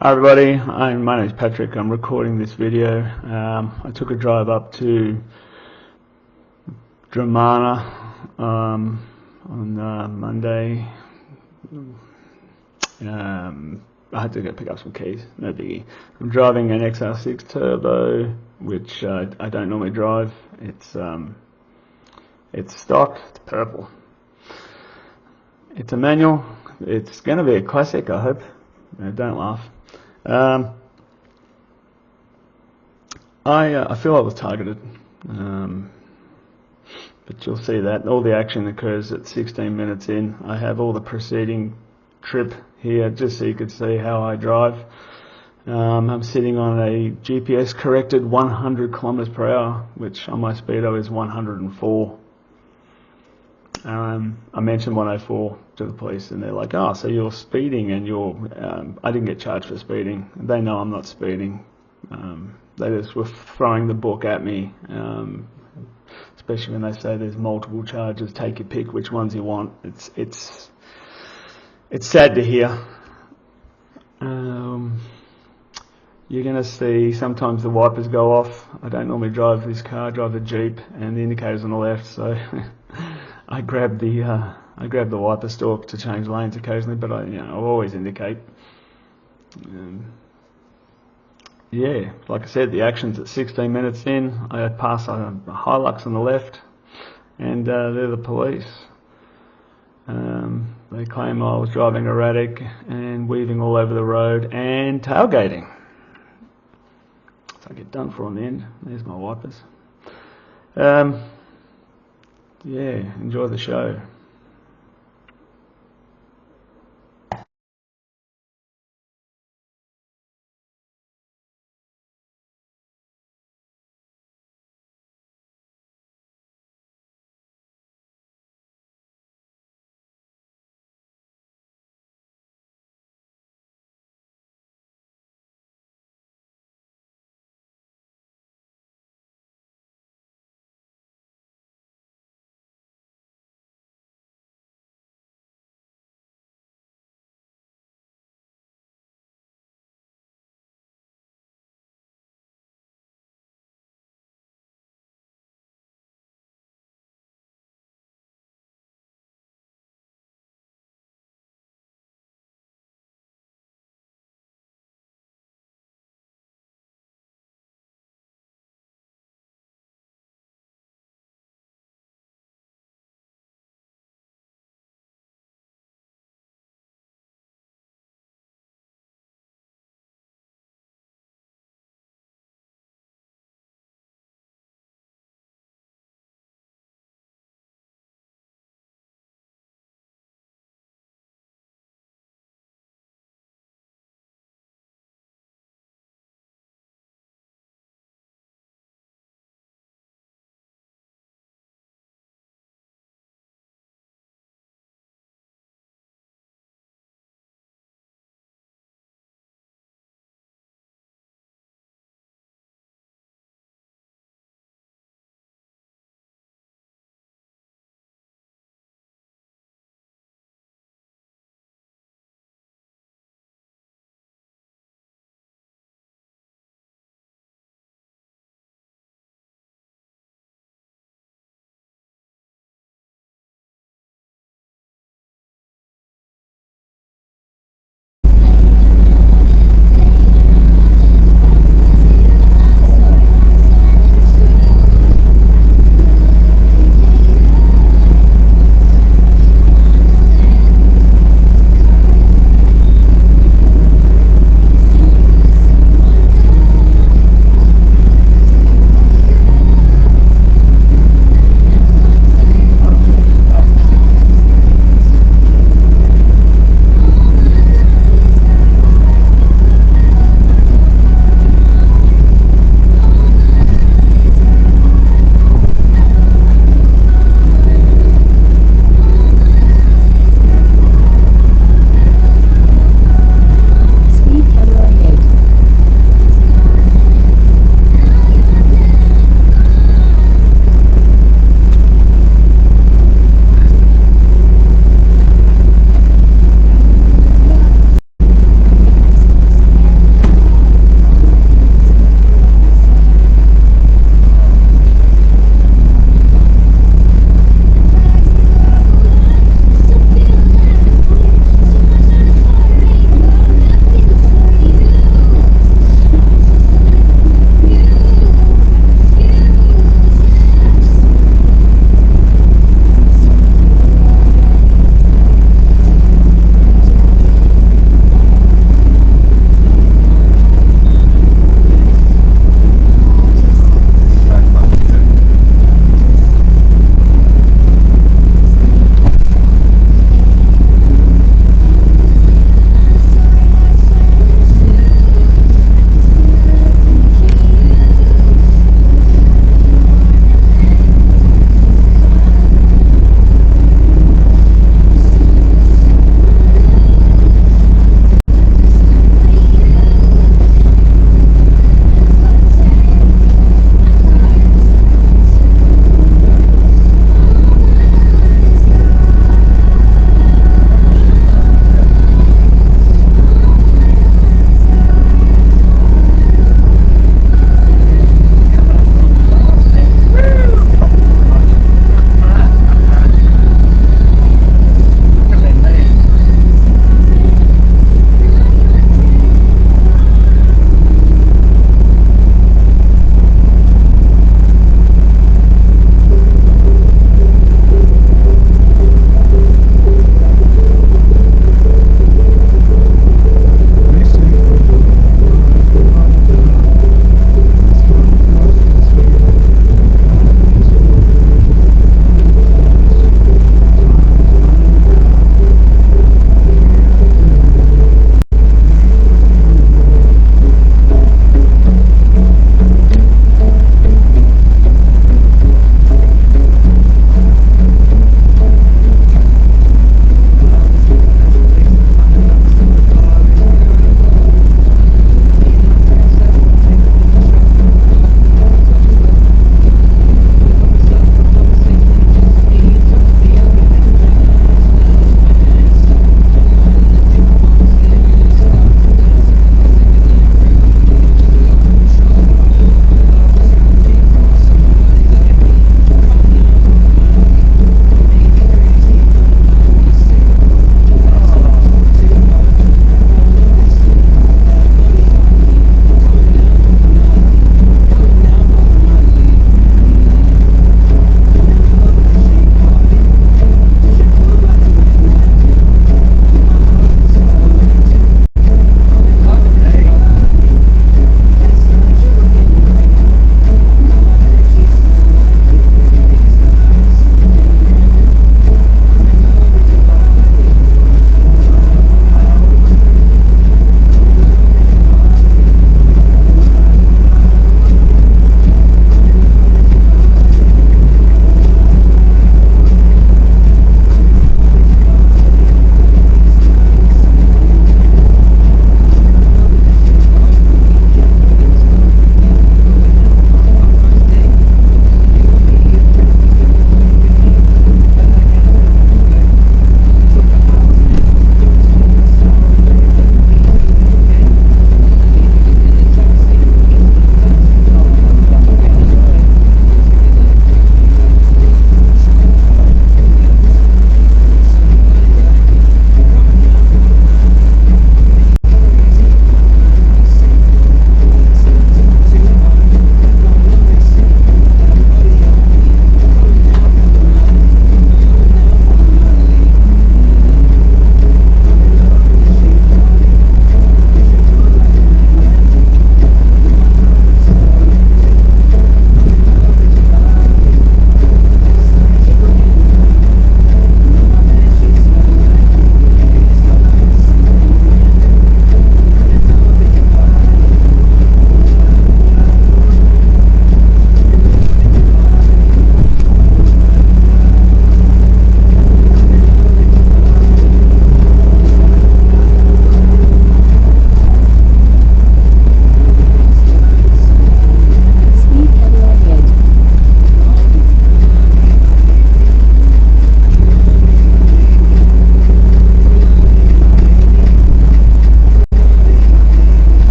Hi everybody, my name is Patrick. I'm recording this video. I took a drive up to Dramana on Monday. I had to go pick up some keys, no biggie. I'm driving an XR6 Turbo, which I don't normally drive. It's stock, it's purple. It's a manual. It's going to be a classic, I hope. No, don't laugh. I feel I was targeted, but you'll see that all the action occurs at 16 minutes in. I have all the preceding trip here just so you could see how I drive. I'm sitting on a GPS corrected 100 kilometers per hour, which on my speedo is 104. I mentioned 104 to the police and they're like, oh, so you're speeding and I didn't get charged for speeding. They know I'm not speeding. They just were throwing the book at me, especially when they say there's multiple charges, take your pick which ones you want. It's sad to hear. You're going to see sometimes the wipers go off. I don't normally drive this car, I drive the Jeep, and the indicator's on the left, so I grab the wiper stalk to change lanes occasionally, but I'll always indicate. Yeah, like I said, the action's at 16 minutes in. I pass a Hilux on the left, and they're the police. They claim I was driving erratic and weaving all over the road and tailgating. So I get done for on the end. There's my wipers. Yeah, enjoy the show.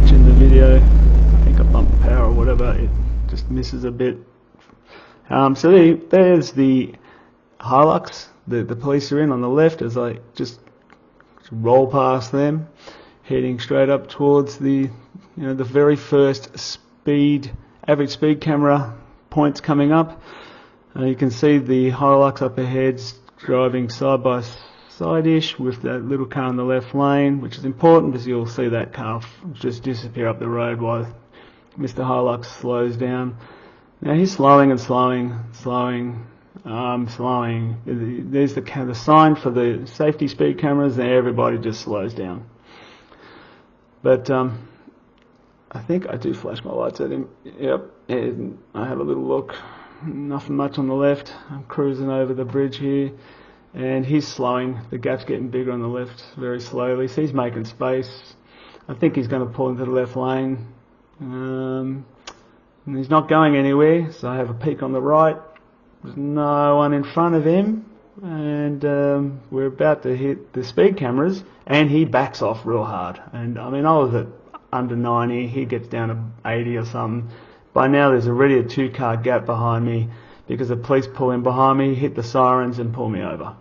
watching the video. I think I bumped the power or whatever, it just misses a bit. So there's the Hilux the police are in on the left as I just roll past them, heading straight up towards the very first average speed camera points coming up. You can see the Hilux up ahead driving side by side-ish with that little car in the left lane, which is important because you'll see that car just disappear up the road while Mr. Hilux slows down. Now he's slowing and slowing. There's the sign for the safety speed cameras, and everybody just slows down. But I think I do flash my lights at him. Yep, and I have a little look. Nothing much on the left. I'm cruising over the bridge here, and he's slowing. The gap's getting bigger on the left very slowly, so he's making space. I think he's going to pull into the left lane. And he's not going anywhere, so I have a peek on the right. There's no one in front of him, and we're about to hit the speed cameras, and he backs off real hard. And I mean, I was at under 90, he gets down to 80 or something. By now there's already a 2-car gap behind me because the police pull in behind me, hit the sirens and pull me over.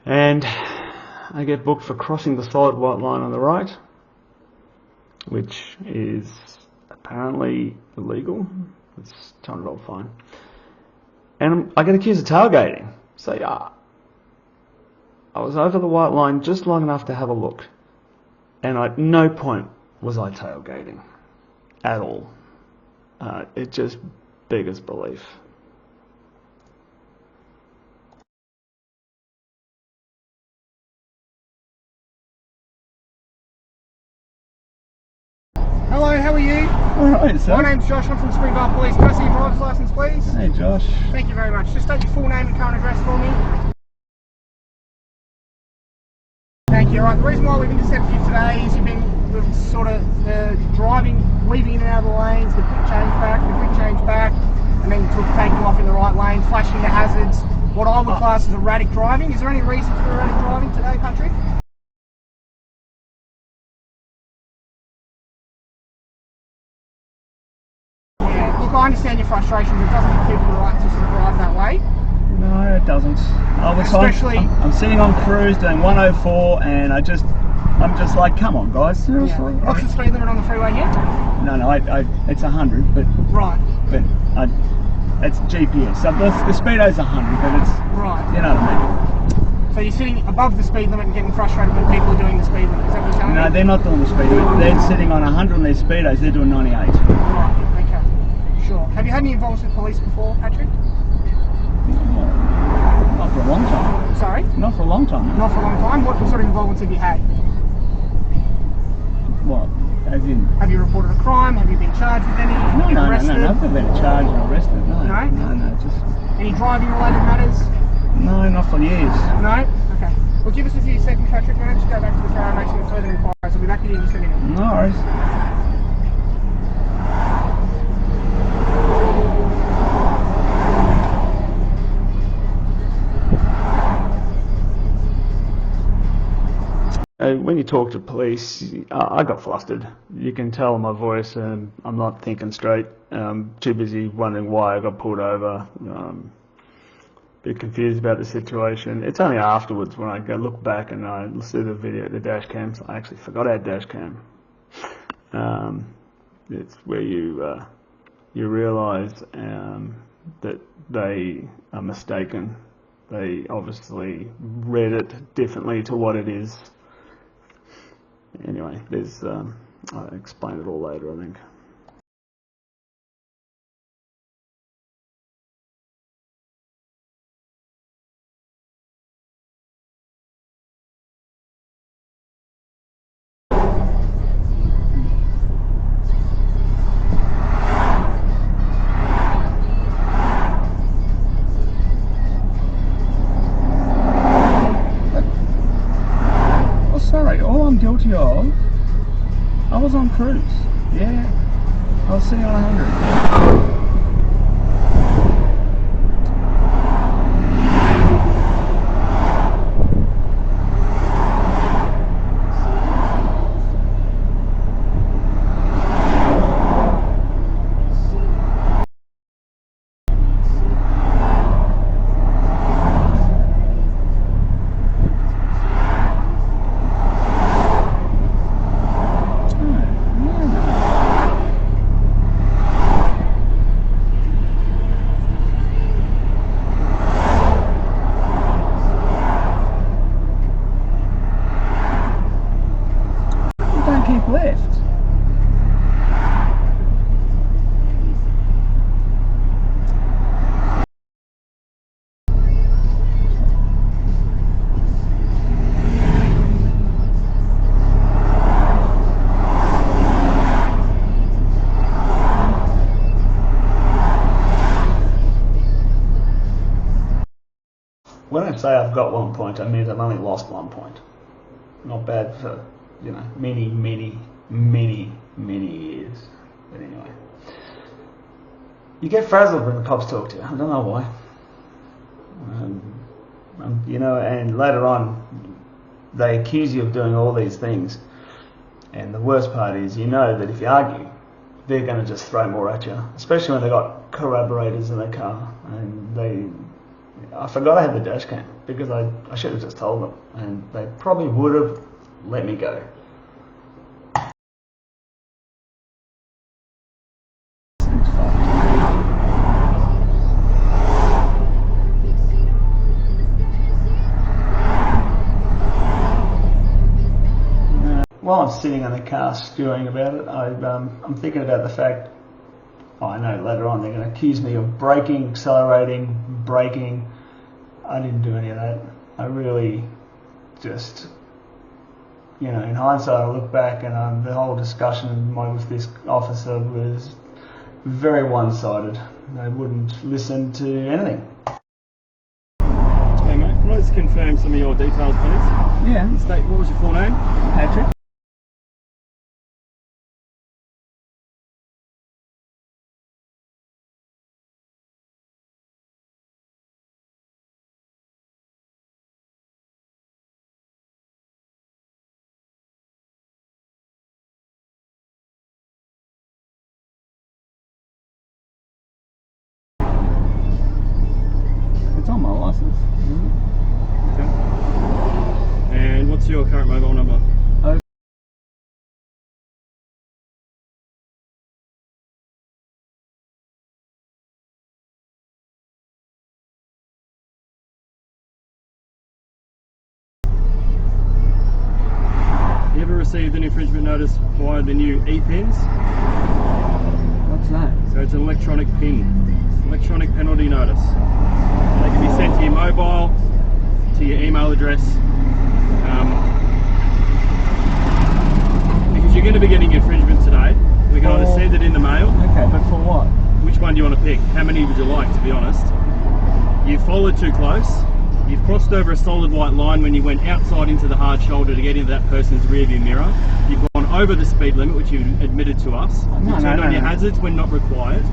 And I get booked for crossing the solid white line on the right, which is apparently illegal. It's $200 fine. And I get accused of tailgating. So yeah, I was over the white line just long enough to have a look, and at no point was I tailgating at all. It just beggars belief. Hello, how are you? Alright, sir. My name's Josh, I'm from Springvale Police. Can I see your driver's licence, please? Hey, Josh. Thank you very much. Just state your full name and current address for me. Thank you. Right, the reason why we've intercepted you today is you've been sort of driving, weaving in and out of the lanes, the quick change back, and then taking off in the right lane, flashing the hazards. What I would class as erratic driving. Is there any reason for erratic driving today, Patrick? Look, I understand your frustrations. It doesn't give people the right to sort of drive that way. No, it doesn't. I'm sitting on cruise doing 104, and I'm just like, come on, guys, seriously. Yeah. What's the speed limit on the freeway here? No, it's 100, but right. But it's GPS. So the speedo's 100, but it's right. You know what I mean. So you're sitting above the speed limit and getting frustrated when people are doing the speed limit. Is that what you're telling me? No, they're not doing the speed limit. They're sitting on 100 on their speedos. They're doing 98. Right. Okay. Sure. Have you had any involvements with police before, Patrick? Not for a long time. Sorry? Not for a long time. Not for a long time? What sort of involvements have you had? What? As in? Have you reported a crime? Have you been charged with any? No, arrested? I've never been charged or arrested. No? No, just... Any driving related matters? No, not for years. No? Okay. Well, give us a few seconds, Patrick. We're going to just go back to the car and make some further inquiries. I'll be back with you in just a minute. No worries. When you talk to police, I got flustered. You can tell in my voice, and I'm not thinking straight. Too busy wondering why I got pulled over. Bit confused about the situation. It's only afterwards when I go look back and I see the video, the dash cams. I actually forgot I had dash cam. It's where you realise that they are mistaken. They obviously read it differently to what it is. Anyway, I'll explain it all later, I think. All I'm guilty of, I was on cruise. Yeah, I was sitting on 100. keep left. When I say I've got 1 point, I mean I've only lost 1 point. Not bad for, many years. But anyway. You get frazzled when the cops talk to you. I don't know why. And later on, they accuse you of doing all these things. And the worst part is, that if you argue, they're going to just throw more at you. Especially when they got corroborators in their car. And I forgot I had the dash cam because I should have just told them, and they probably would have let me go. While I'm sitting in the car stewing about it, I'm thinking about the fact, I know later on they're going to accuse me of braking, accelerating, braking. I didn't do any of that. I really just, in hindsight, I look back and the whole discussion with this officer was very one-sided. They wouldn't listen to anything. Hey mate, can I just confirm some of your details, please? Yeah. What was your full name? Patrick. It's on my license. Okay. And what's your current mobile number? You ever received an infringement notice via the new e-pins? What's that? So it's an electronic penalty notice. They can be sent to your mobile, to your email address, because you're going to be getting infringement today. We can either send it in the mail. Okay, but for what? Which one do you want to pick? How many would you like, to be honest? You followed too close. You've crossed over a solid white line when you went outside into the hard shoulder to get into that person's rearview mirror. You've gone over the speed limit, which you admitted to us. You turned on your hazards when not required.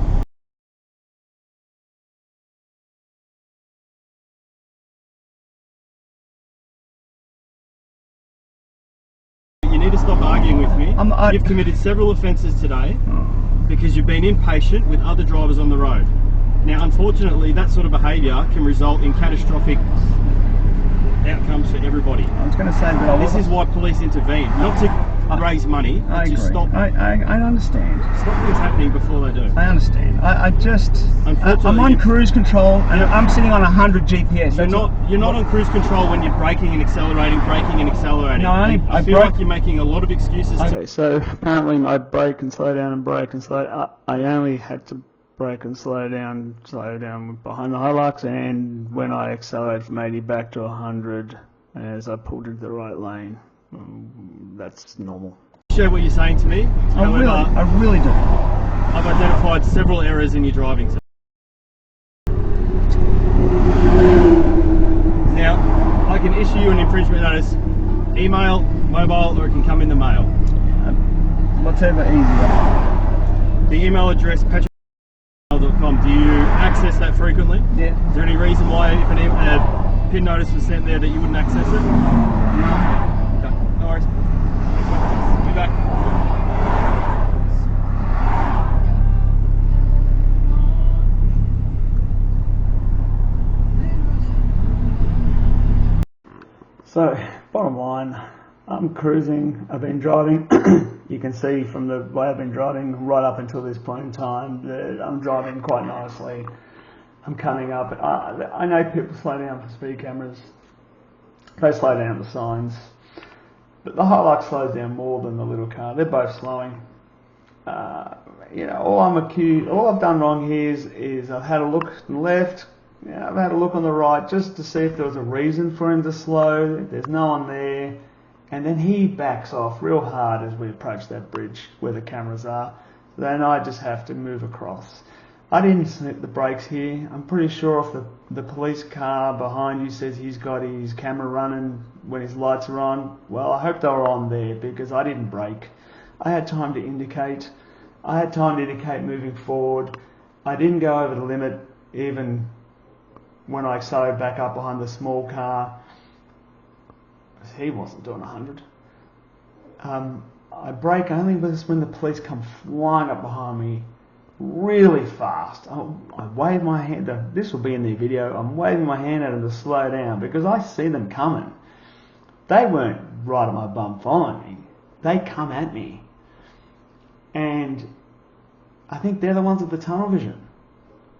You need to stop arguing with me. You've committed several offences today because you've been impatient with other drivers on the road. Now, unfortunately, that sort of behaviour can result in catastrophic outcomes for everybody. I was going to say that this is why police intervene, not to raise money, but to stop. I understand. Stop things happening before they do. I understand. I'm on cruise control and I'm sitting on 100 GPS. You're not on cruise control when you're braking and accelerating. No, I feel like you're making a lot of excuses. Okay, so apparently I brake and slow down and brake and slow. I only had to brake and slow down behind the Hilux, and when I accelerated from 80 back to 100 as I pulled into the right lane. That's normal. Share what you're saying to me. I really do. I've identified several errors in your driving. Now, I can issue you an infringement notice, email, mobile, or it can come in the mail. Whatever easier. The email address, patrick@gmail.com. Do you access that frequently? Yeah. Is there any reason why if a PIN notice was sent there that you wouldn't access it? No. Okay, no worries. Be back. So, bottom line, I'm cruising, I've been driving. You can see from the way I've been driving right up until this point in time that I'm driving quite nicely. I'm coming up. I know people slow down for speed cameras. They slow down for signs. But the Hilux slows down more than the little car. They're both slowing. All I've done wrong here is I've had a look left, I've had a look on the right just to see if there was a reason for him to slow. There's no one there. And then he backs off real hard as we approach that bridge where the cameras are. Then I just have to move across. I didn't slip the brakes here. I'm pretty sure if the police car behind you says he's got his camera running when his lights are on, well, I hope they were on there because I didn't brake. I had time to indicate. I had time to indicate moving forward. I didn't go over the limit even when I slowed back up behind the small car. He wasn't doing 100. I brake only when the police come flying up behind me really fast. I wave my hand. This will be in the video. I'm waving my hand at them to slow down because I see them coming. They weren't right at my bum following me. They come at me. And I think they're the ones with the tunnel vision.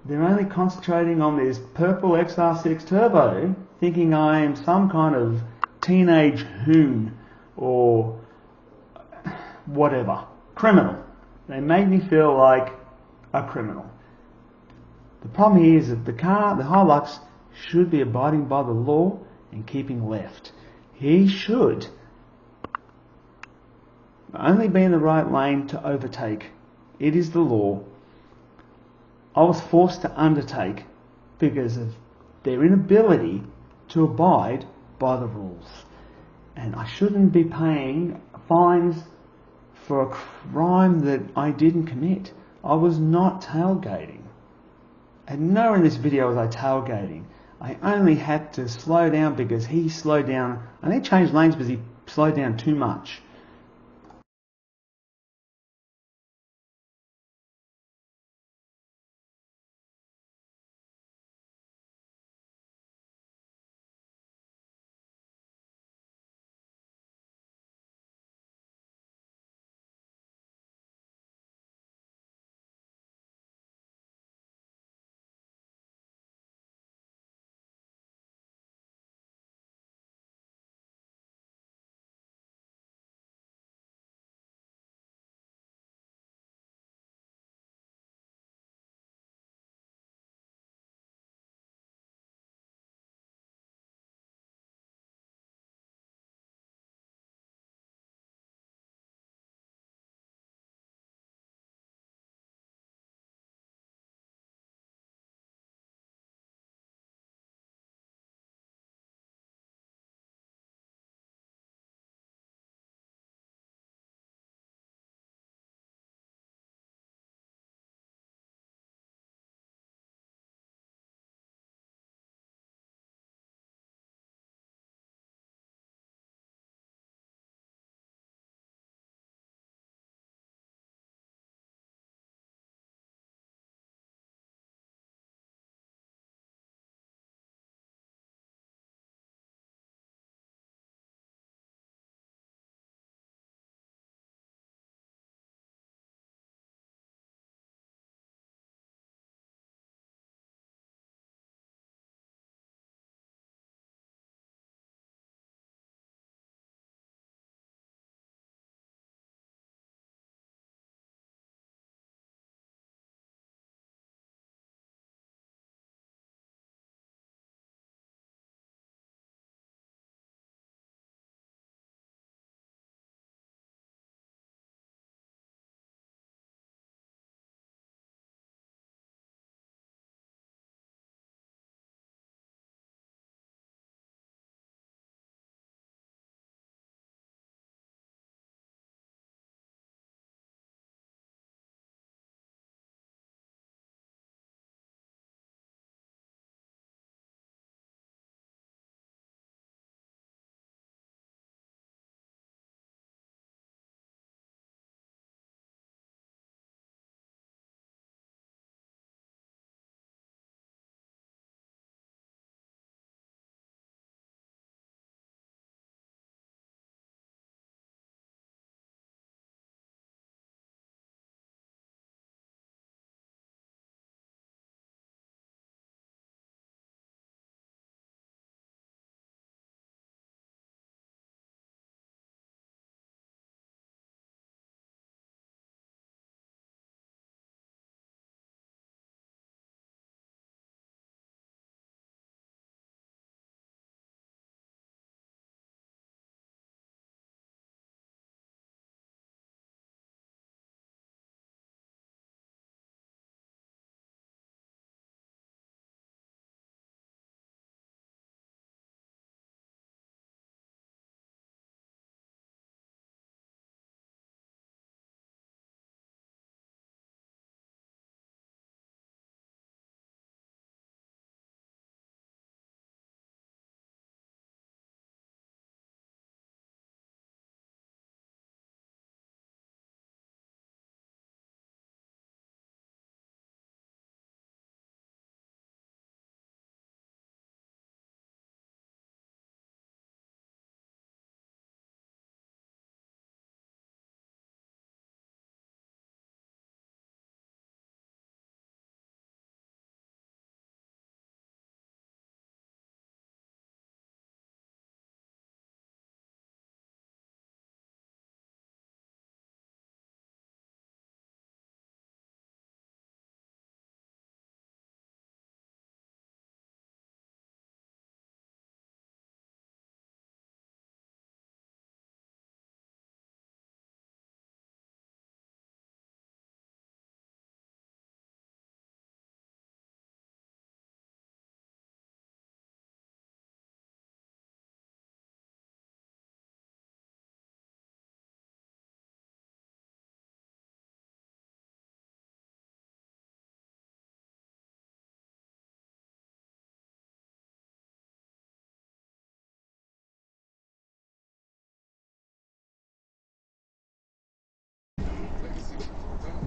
They're only concentrating on this purple XR6 Turbo, thinking I am some kind of teenage hoon or whatever, criminal. They made me feel like a criminal. The problem here is that the Hilux, should be abiding by the law and keeping left. He should only be in the right lane to overtake. It is the law. I was forced to undertake because of their inability to abide by the rules. And I shouldn't be paying fines for a crime that I didn't commit. I was not tailgating. And nowhere in this video was I tailgating. I only had to slow down because he slowed down. I only changed lanes because he slowed down too much.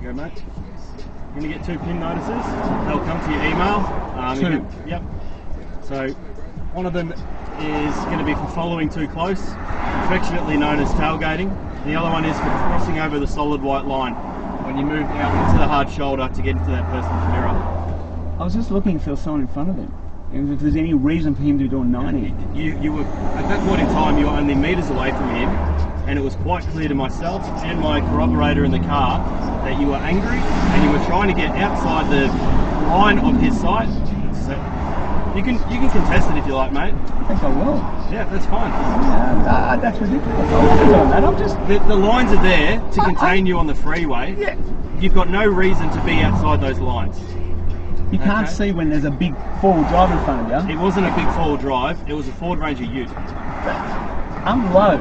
There you go, mate. You're going to get 2 pin notices. They'll come to your email. Yep. So one of them is going to be for following too close, affectionately known as tailgating. The other one is for crossing over the solid white line when you move out into the hard shoulder to get into that person's mirror. I was just looking if there was someone in front of him. If there's any reason for him to be doing 90. You were, at that point in time, you were only metres away from him, and it was quite clear to myself and my corroborator in the car that you were angry and you were trying to get outside the line of his sight. So you can contest it if you like, mate. I think I will. Yeah, that's fine. Yeah, that's ridiculous. I wasn't doing that. I'm just... The lines are there to contain you on the freeway. Yeah. You've got no reason to be outside those lines. You can't see when there's a big four-wheel drive in front of you. It wasn't a big four-wheel drive. It was a Ford Ranger Ute. I'm low.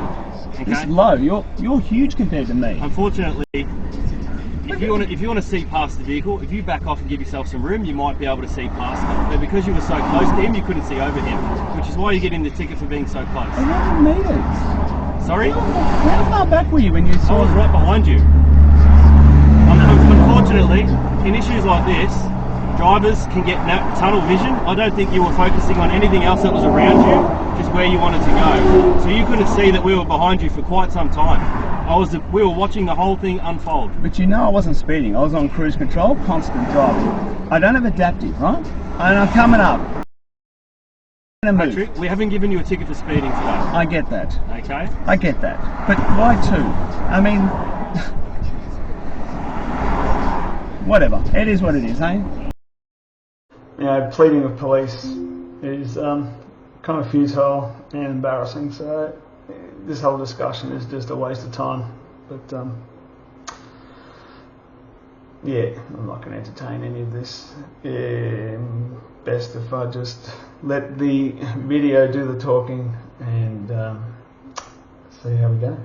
Okay. It's low. You're huge compared to me. Unfortunately, if you want to see past the vehicle, if you back off and give yourself some room, you might be able to see past it. But because you were so close to him, you couldn't see over him, which is why you're getting the ticket for being so close. 11 metres. Sorry? How far back were you when you I saw was it? right behind you. Unfortunately, in issues like this, drivers can get tunnel vision. I don't think you were focusing on anything else that was around you, just where you wanted to go. So you couldn't see that we were behind you for quite some time. We were watching the whole thing unfold. But you know I wasn't speeding. I was on cruise control, constant driving. I don't have adaptive, right? And I'm coming up. Patrick, we haven't given you a ticket for speeding today. I get that. Okay? I get that. But why two? I mean, whatever. It is what it is, eh? You know, pleading with police is kind of futile and embarrassing. So this whole discussion is just a waste of time. But yeah, I'm not going to entertain any of this. Best if I just let the video do the talking and see how we go.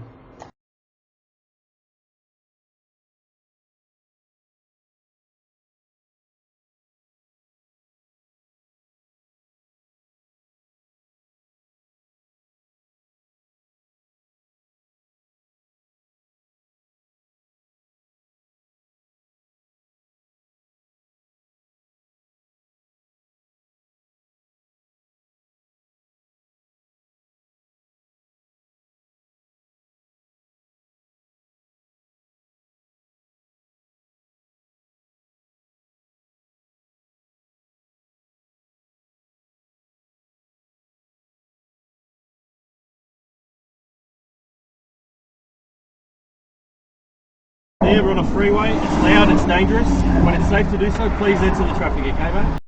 There, we're on a freeway. It's loud, it's dangerous. When it's safe to do so, please enter the traffic, okay, mate?